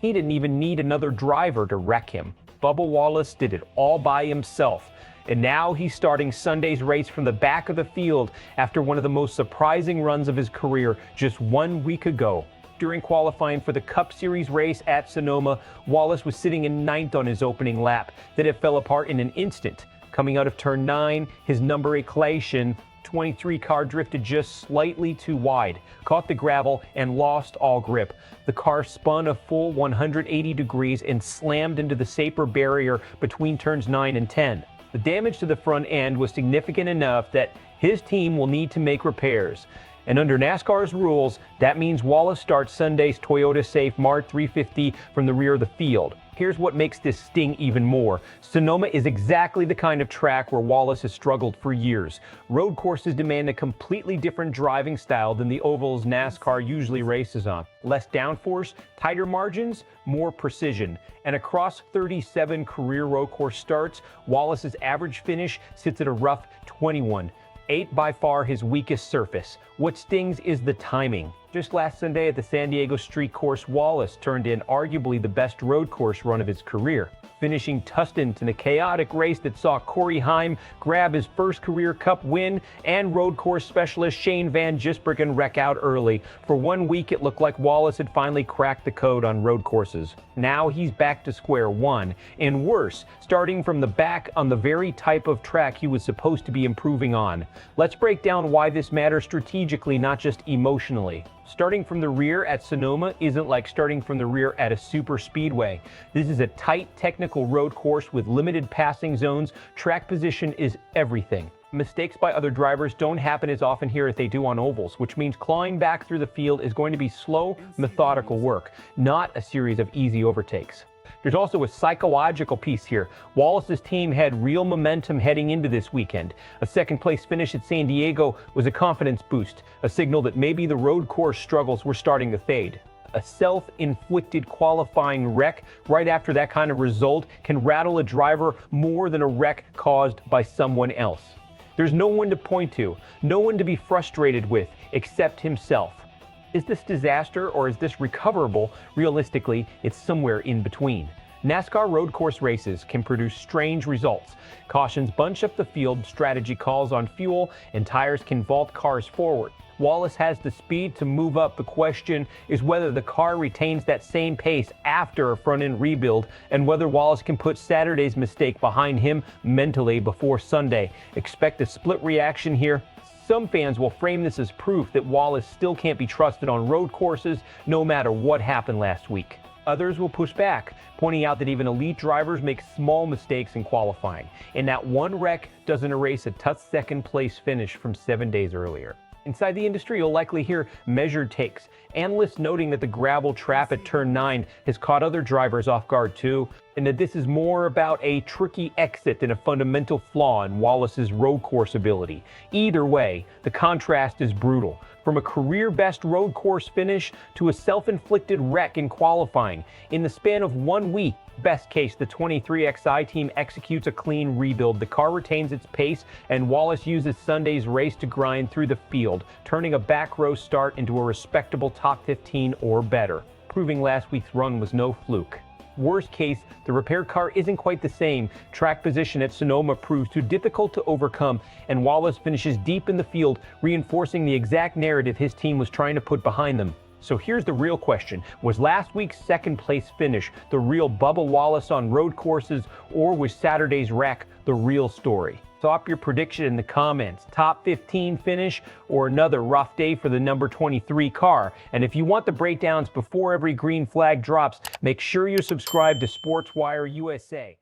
He didn't even need another driver to wreck him. Bubba Wallace did it all by himself. And now he's starting Sunday's race from the back of the field after one of the most surprising runs of his career just 1 week ago. During qualifying for the Cup Series race at Sonoma, Wallace was sitting in ninth on his opening lap. Then it fell apart in an instant. Coming out of turn 9, his number 8 Clation 23 car drifted just slightly too wide, caught the gravel, and lost all grip. The car spun a full 180 degrees and slammed into the safer barrier between turns 9 and 10. The damage to the front end was significant enough that his team will need to make repairs. And under NASCAR's rules, that means Wallace starts Sunday's Toyota Save Mart 350 from the rear of the field. Here's what makes this sting even more. Sonoma is exactly the kind of track where Wallace has struggled for years. Road courses demand a completely different driving style than the ovals NASCAR usually races on. Less downforce, tighter margins, more precision. And across 37 career road course starts, Wallace's average finish sits at a rough 21. 8 by far his weakest surface. What stings is the timing. Just last Sunday at the San Diego Street Course, Wallace turned in arguably the best road course run of his career, finishing Tustin in a chaotic race that saw Corey Heim grab his first career Cup win and road course specialist Shane Van Gisbergen wreck out early. For 1 week, it looked like Wallace had finally cracked the code on road courses. Now he's back to square one, and worse, starting from the back on the very type of track he was supposed to be improving on. Let's break down why this matters strategically, not just emotionally. Starting from the rear at Sonoma isn't like starting from the rear at a super speedway. This is a tight technical road course with limited passing zones. Track position is everything. Mistakes by other drivers don't happen as often here as they do on ovals, which means clawing back through the field is going to be slow, methodical work, not a series of easy overtakes. There's also a psychological piece here. Wallace's team had real momentum heading into this weekend. A second-place finish at San Diego was a confidence boost, a signal that maybe the road course struggles were starting to fade. A self-inflicted qualifying wreck right after that kind of result can rattle a driver more than a wreck caused by someone else. There's no one to point to, no one to be frustrated with except himself. Is this disaster or is this recoverable? Realistically, it's somewhere in between. NASCAR road course races can produce strange results. Cautions bunch up the field, strategy calls on fuel, and tires can vault cars forward. Wallace has the speed to move up. The question is whether the car retains that same pace after a front-end rebuild, and whether Wallace can put Saturday's mistake behind him mentally before Sunday. Expect a split reaction here. Some fans will frame this as proof that Wallace still can't be trusted on road courses no matter what happened last week. Others will push back, pointing out that even elite drivers make small mistakes in qualifying, and that one wreck doesn't erase a tough second-place finish from 7 days earlier. Inside the industry, you'll likely hear measured takes, analysts noting that the gravel trap at turn 9 has caught other drivers off guard too, and that this is more about a tricky exit than a fundamental flaw in Wallace's road course ability. Either way, the contrast is brutal. From a career-best road course finish to a self-inflicted wreck in qualifying. In the span of 1 week, best case, the 23XI team executes a clean rebuild. The car retains its pace, and Wallace uses Sunday's race to grind through the field, turning a back row start into a respectable top 15 or better, proving last week's run was no fluke. Worst case, the repair car isn't quite the same. Track position at Sonoma proves too difficult to overcome, and Wallace finishes deep in the field, reinforcing the exact narrative his team was trying to put behind them. So here's the real question. Was last week's second-place finish the real Bubba Wallace on road courses, or was Saturday's wreck the real story? Drop your prediction in the comments. Top 15 finish or another rough day for the number 23 car. And if you want the breakdowns before every green flag drops, make sure you subscribe to SPORTSWIRE USA.